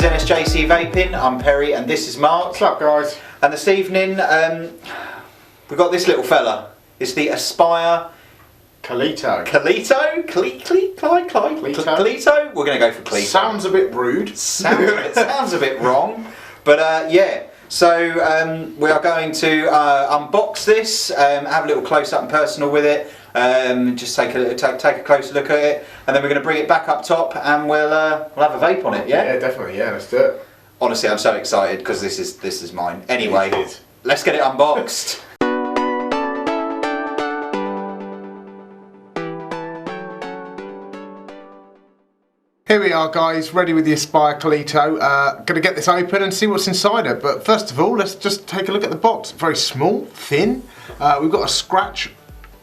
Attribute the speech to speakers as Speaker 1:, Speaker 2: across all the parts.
Speaker 1: is NSJC Vaping. I'm Perry and this is Mark.
Speaker 2: What's up, guys?
Speaker 1: And this evening we've got this little fella. It's the Aspire
Speaker 2: Cleito.
Speaker 1: Cleito? Cleito? We're going to go for Cleito.
Speaker 2: Sounds a bit rude.
Speaker 1: Sounds a bit wrong. But yeah, so we are going to unbox this, have a little close up and personal with it, just take a closer look at it, and then we're going to bring it back up top and we'll have a vape on it, yeah?
Speaker 2: Yeah, definitely, yeah, let's do it.
Speaker 1: Honestly, I'm so excited because this is mine. Anyway, let's get it unboxed.
Speaker 2: Here we are, guys, ready with the Aspire Cleito. Going to get this open and see what's inside it. But first of all, let's just take a look at the box. Very small, thin. We've got a scratch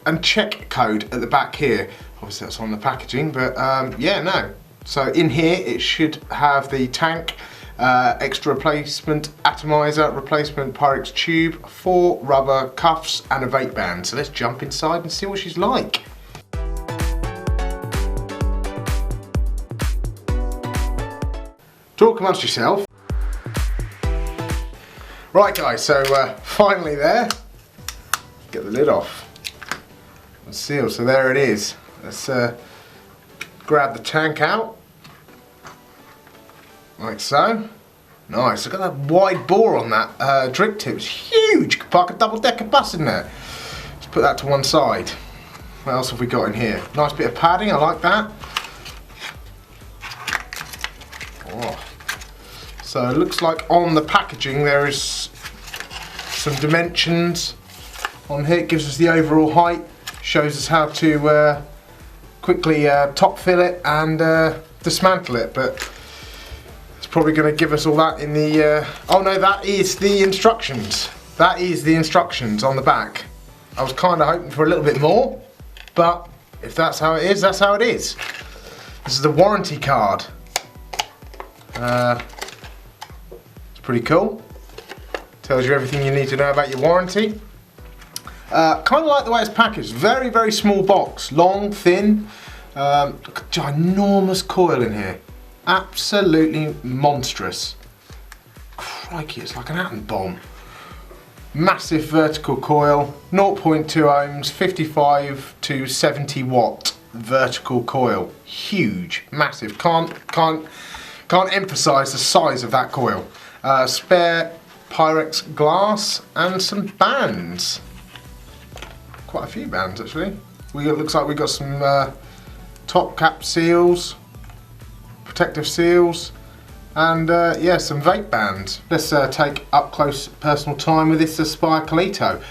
Speaker 2: and check code at the back here. Obviously that's on the packaging, but yeah, no. So in here it should have the tank, extra replacement atomizer, replacement Pyrex tube, 4 rubber cuffs and a vape band. So let's jump inside and see what she's like. Talk amongst yourself. Right, guys, so finally there. Get the lid off. And seal, so there it is. Let's grab the tank out. Like so. Nice, look at that wide bore on that drip tip. It's huge. You could park a double-decker bus in there. Let's put that to one side. What else have we got in here? Nice bit of padding, I like that. Oh. So it looks like on the packaging there is some dimensions on here. It gives us the overall height, shows us how to quickly top fill it and dismantle it, but it's probably going to give us all that in the oh no, that is the instructions. That is the instructions on the back. I was kind of hoping for a little bit more, but if that's how it is, that's how it is. This is the warranty card. Pretty cool. Tells you everything you need to know about your warranty. Kind of like the way it's packaged. Very, very small box. Long, thin. Ginormous coil in here. Absolutely monstrous. Crikey, it's like an atom bomb. Massive vertical coil. 0.2 ohms, 55 to 70 watt vertical coil. Huge, massive. Can't emphasize the size of that coil. Spare Pyrex glass and some bands. Quite a few bands actually. Looks like we got some top cap seals, protective seals, and yeah, some vape bands. Let's take up close personal time with this Aspire Cleito.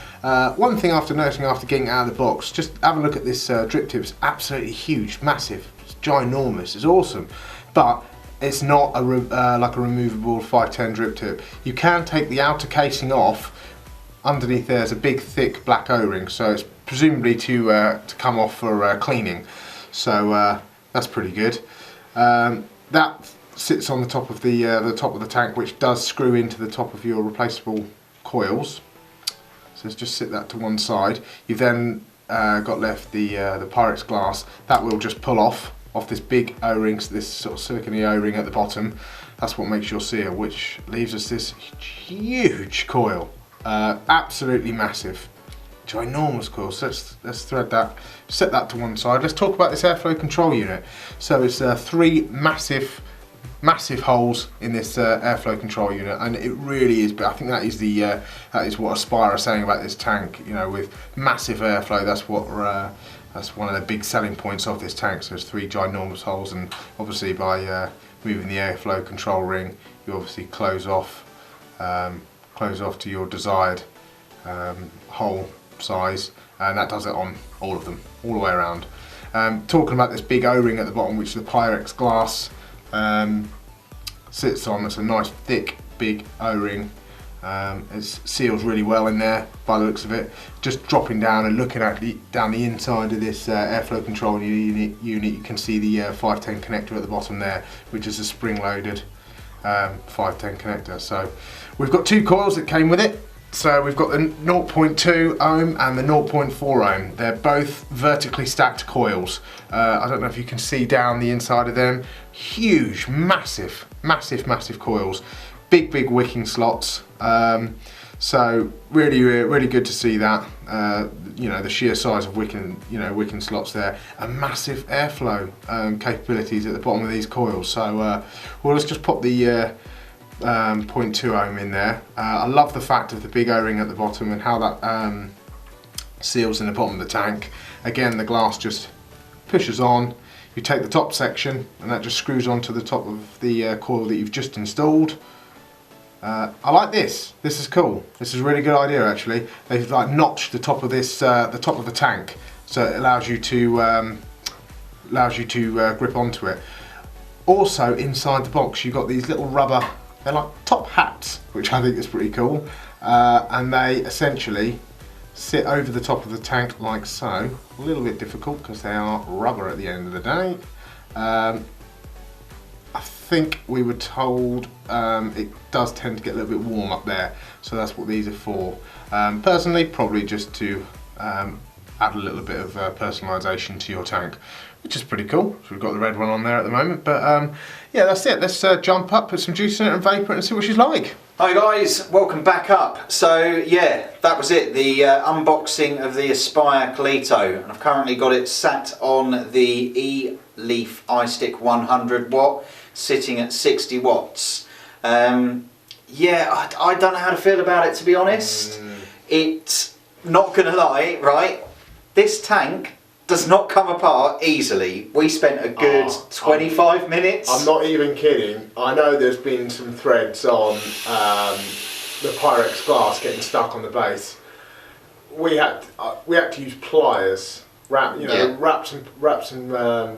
Speaker 2: One thing after noticing after getting out of the box, just have a look at this drip tip. It's absolutely huge, massive, it's ginormous, it's awesome, but it's not a like a removable 510 drip tip. You can take the outer casing off. Underneath there's a big thick black O-ring, so it's presumably to come off for cleaning. So that's pretty good. That sits on the top of the tank, which does screw into the top of your replaceable coils. So let's just sit that to one side. You've then got left the Pyrex glass. That will just pull off this big O-ring, so this sort of silicone O-ring at the bottom. That's what makes your seal, which leaves us this huge coil. Absolutely massive, ginormous coil. So let's thread that, set that to one side. Let's talk about this airflow control unit. So it's 3 massive holes in this airflow control unit, and it really is. But I think that is what Aspire are saying about this tank. You know, with massive airflow, that's one of the big selling points of this tank. So there's 3 ginormous holes, and obviously by moving the airflow control ring, you obviously close off to your desired hole size, and that does it on all of them, all the way around. Talking about this big O-ring at the bottom, which the Pyrex glass sits on. It's a nice thick big O-ring. It seals really well in there by the looks of it. Just dropping down and looking at down the inside of this airflow control unit, you can see the 510 connector at the bottom there, which is a spring-loaded 510 connector. So we've got 2 coils that came with it. So we've got the 0.2 ohm and the 0.4 ohm. They're both vertically stacked coils. I don't know if you can see down the inside of them. Huge, massive coils. Big wicking slots. So really good to see that. You know, the sheer size of wicking slots there, and massive airflow capabilities at the bottom of these coils. So well, let's just pop the 0.2 ohm in there. I love the fact of the big O-ring at the bottom and how that seals in the bottom of the tank. Again, the glass just pushes on. You take the top section and that just screws onto the top of the coil that you've just installed. I like this. This is cool. This is a really good idea actually. They've like notched the top of this, the top of the tank, so it allows you to grip onto it. Also, inside the box, you've got these little rubber. They're like top hats, which I think is pretty cool, and they essentially sit over the top of the tank like so. A little bit difficult because they are rubber at the end of the day. I think we were told it does tend to get a little bit warm up there, so that's what these are for. Personally, probably just to add a little bit of personalisation to your tank, which is pretty cool. So we've got the red one on there at the moment, but yeah, that's it. Let's jump up, put some juice in it and vapour it and see what she's like.
Speaker 1: Hi guys, welcome back up. So yeah, that was it, the unboxing of the Aspire Cleito, and I've currently got it sat on the E-Leaf iStick 100 watt, sitting at 60 watts. Yeah, I don't know how to feel about it, to be honest. It's not gonna lie, right? This tank does not come apart easily. We spent a good 25 minutes.
Speaker 2: I'm not even kidding. I know there's been some threads on the Pyrex glass getting stuck on the base. We had to use pliers, wrap some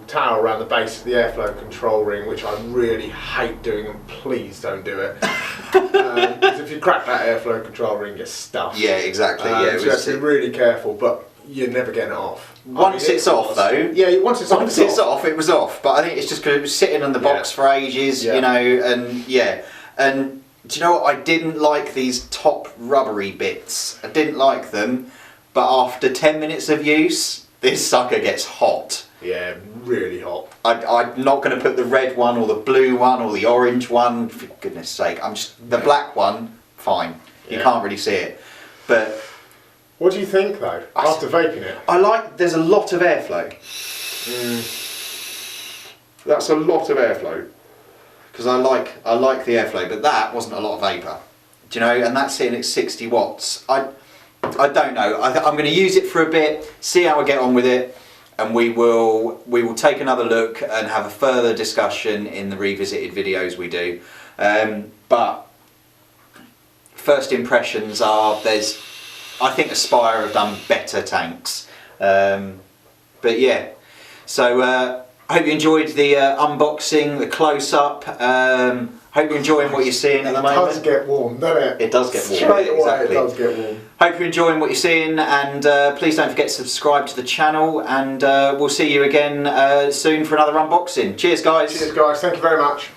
Speaker 2: towel around the base of the airflow control ring, which I really hate doing, and please don't do it. Because if you crack that airflow control ring, you're stuffed.
Speaker 1: Yeah, exactly. Yeah,
Speaker 2: so you have to be really careful, but you're never getting it off.
Speaker 1: Once it's off though.
Speaker 2: Yeah, once it's off,
Speaker 1: it was off. But I think it's just because it was sitting on the box for ages, you know, and yeah. And do you know what? I didn't like these top rubbery bits. I didn't like them, but after 10 minutes of use, this sucker gets hot.
Speaker 2: Yeah, really hot.
Speaker 1: I'm not going to put the red one or the blue one or the orange one, for goodness sake. The black one, fine. You can't really see it. But
Speaker 2: what do you think though, after vaping it?
Speaker 1: There's a lot of airflow. That's a lot of airflow. Because I like the airflow, but that wasn't a lot of vapour. Do you know, and that's sitting at 60 watts. I don't know, I'm going to use it for a bit, see how I get on with it, and we will take another look and have a further discussion in the revisited videos we do. But first impressions are, I think Aspire have done better tanks. But yeah, so I hope you enjoyed the unboxing, the close-up. Hope you're enjoying what you're seeing at the moment.
Speaker 2: It does get warm, doesn't it?
Speaker 1: It does get warm.
Speaker 2: Straight away,
Speaker 1: exactly.
Speaker 2: It does get warm.
Speaker 1: Hope you're enjoying what you're seeing, and please don't forget to subscribe to the channel, and we'll see you again soon for another unboxing. Cheers guys.
Speaker 2: Cheers guys, thank you very much.